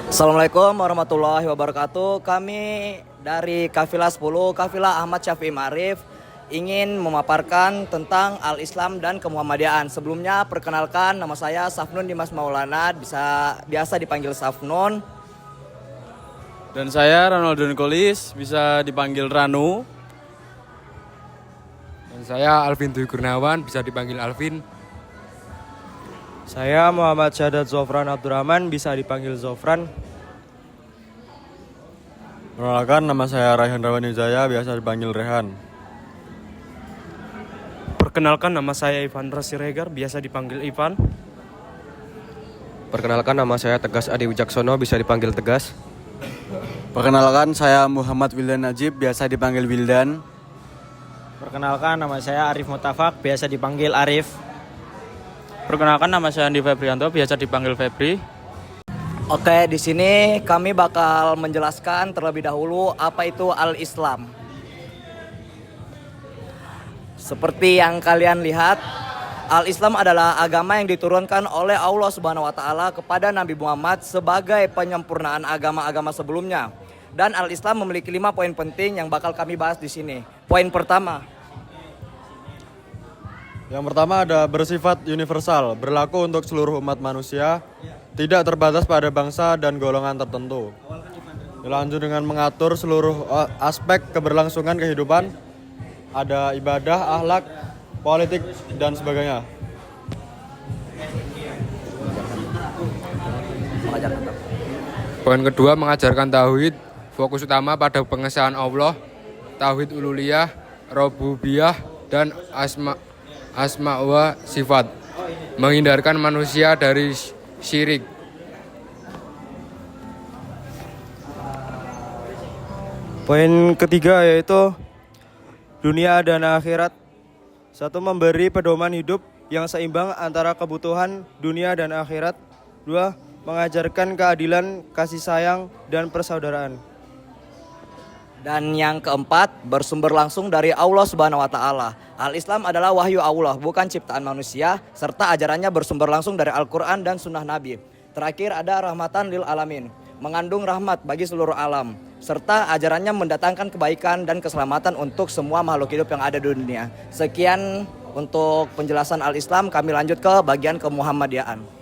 Assalamualaikum warahmatullahi wabarakatuh. Kami dari Kafilah 10, Kafilah Ahmad Syafi'i Ma'arif ingin memaparkan tentang Al-Islam dan Kemuhammadiyaan. Sebelumnya perkenalkan, nama saya Safnun Dimas Maulana, biasa dipanggil Safnun. Dan saya Ronaldo Nicolis, bisa dipanggil Ranu. Dan saya Alvin Dwi Kurniawan, bisa dipanggil Alvin. Saya Muhammad Syahadat Zofran Abdurrahman, bisa dipanggil Zofran. Perkenalkan, nama saya Raihan Rawani Jaya, biasa dipanggil Rehan. Perkenalkan, nama saya Ivan Rasiregar, biasa dipanggil Ivan. Perkenalkan, nama saya Tegas Adi Wijaksono, bisa dipanggil Tegas. Perkenalkan, saya Muhammad Wildan Najib, biasa dipanggil Wildan. Perkenalkan, nama saya Arif Mutafak, biasa dipanggil Arif. Perkenalkan, nama saya Andi Febrianto, biasa dipanggil Febri. Oke, di sini kami bakal menjelaskan terlebih dahulu apa itu Al-Islam. Seperti yang kalian lihat, Al-Islam adalah agama yang diturunkan oleh Allah Subhanahu wa taala kepada Nabi Muhammad sebagai penyempurnaan agama-agama sebelumnya. Dan Al-Islam memiliki 5 poin penting yang bakal kami bahas di sini. Poin pertama, Yang pertama ada bersifat universal, berlaku untuk seluruh umat manusia, tidak terbatas pada bangsa dan golongan tertentu. Dilanjut dengan mengatur seluruh aspek keberlangsungan kehidupan, ada ibadah, akhlak, politik, dan sebagainya. Poin kedua, mengajarkan tauhid, fokus utama pada pengesahan Allah, tauhid uluhiyah, rububiyah, dan asma wa sifat, menghindarkan manusia dari syirik. Poin ketiga yaitu dunia dan akhirat. 1. Memberi pedoman hidup yang seimbang antara kebutuhan dunia dan akhirat. 2. Mengajarkan keadilan, kasih sayang, dan persaudaraan. dan yang keempat, bersumber langsung dari Allah Subhanahu wa taala. Al-Islam adalah wahyu Allah, bukan ciptaan manusia, serta ajarannya bersumber langsung dari Al-Qur'an dan sunnah Nabi. Terakhir ada rahmatan lil alamin, mengandung rahmat bagi seluruh alam, serta ajarannya mendatangkan kebaikan dan keselamatan untuk semua makhluk hidup yang ada di dunia. Sekian untuk penjelasan Al-Islam, kami lanjut ke bagian Kemuhammadiyaan.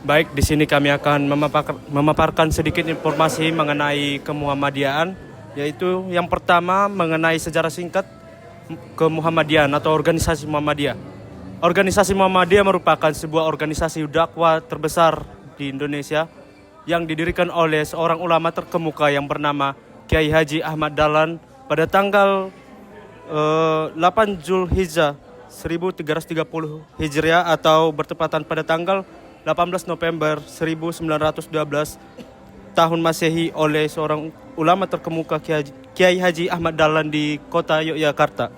Baik, di sini kami akan memaparkan sedikit informasi mengenai Kemuhammadiyaan, yaitu yang pertama mengenai sejarah singkat Kemuhammadiyaan atau organisasi Muhammadiyah. Organisasi Muhammadiyah merupakan sebuah organisasi dakwah terbesar di Indonesia yang didirikan oleh seorang ulama terkemuka yang bernama Kiai Haji Ahmad Dahlan pada tanggal 8 Zulhijjah 1330 Hijriah atau bertepatan pada tanggal 18 November 1912 tahun Masehi oleh seorang ulama terkemuka Kiai Haji Ahmad Dahlan di kota Yogyakarta.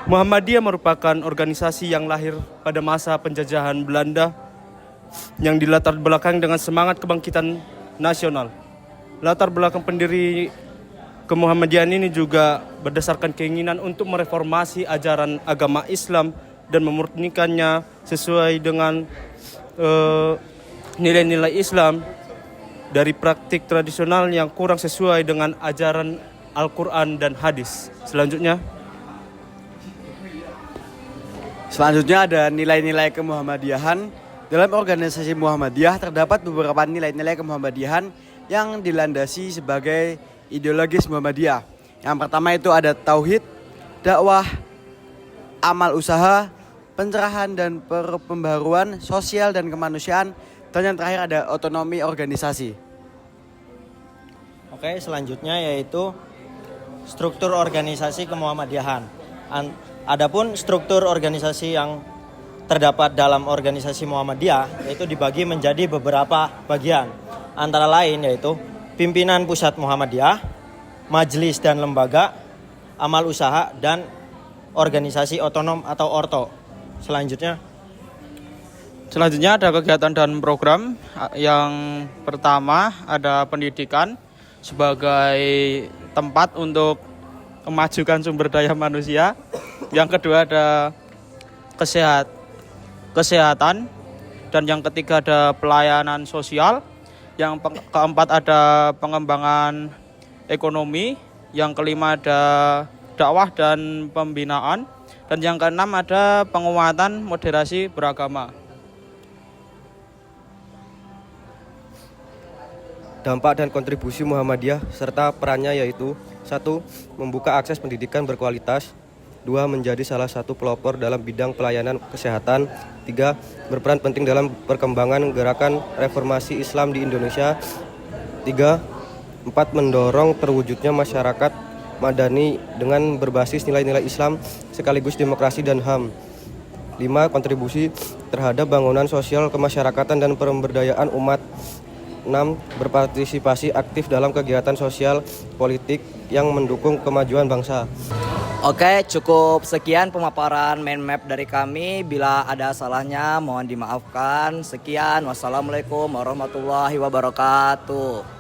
Muhammadiyah merupakan organisasi yang lahir pada masa penjajahan Belanda yang dilatar belakang dengan semangat kebangkitan nasional. Latar belakang pendiri Kemuhammadiyaan ini juga berdasarkan keinginan untuk mereformasi ajaran agama Islam dan memurnikannya sesuai dengan nilai-nilai Islam dari praktik tradisional yang kurang sesuai dengan ajaran Al-Quran dan hadis. Selanjutnya Selanjutnya ada nilai-nilai kemuhammadiyahan. Dalam organisasi Muhammadiyah terdapat beberapa nilai-nilai kemuhammadiyahan yang dilandasi sebagai ideologis Muhammadiyah. Yang pertama itu ada tauhid, dakwah, amal usaha, pencerahan dan pembaruan sosial dan kemanusiaan, dan yang terakhir ada otonomi organisasi. Oke, selanjutnya yaitu struktur organisasi Kemuhammadiyahan. Adapun struktur organisasi yang terdapat dalam organisasi Muhammadiyah yaitu dibagi menjadi beberapa bagian. Antara lain yaitu pimpinan pusat Muhammadiyah, majelis dan lembaga, amal usaha, dan organisasi otonom atau orto. Selanjutnya ada kegiatan dan program. Yang pertama ada pendidikan sebagai tempat untuk memajukan sumber daya manusia. Yang kedua ada kesehatan dan yang ketiga ada pelayanan sosial, yang keempat ada pengembangan ekonomi, yang kelima ada dakwah dan pembinaan, dan yang keenam ada penguatan moderasi beragama. Dampak dan kontribusi Muhammadiyah serta perannya yaitu 1. Membuka akses pendidikan berkualitas. 2. Menjadi salah satu pelopor dalam bidang pelayanan kesehatan. 3. Berperan penting dalam perkembangan gerakan reformasi Islam di Indonesia. 4. Mendorong terwujudnya masyarakat madani dengan berbasis nilai-nilai Islam sekaligus demokrasi dan HAM. 5. Kontribusi terhadap bangunan sosial kemasyarakatan dan pemberdayaan umat. 6. Berpartisipasi aktif dalam kegiatan sosial politik yang mendukung kemajuan bangsa. Oke, cukup sekian pemaparan mind map dari kami. Bila ada salahnya mohon dimaafkan. Sekian, wassalamualaikum warahmatullahi wabarakatuh.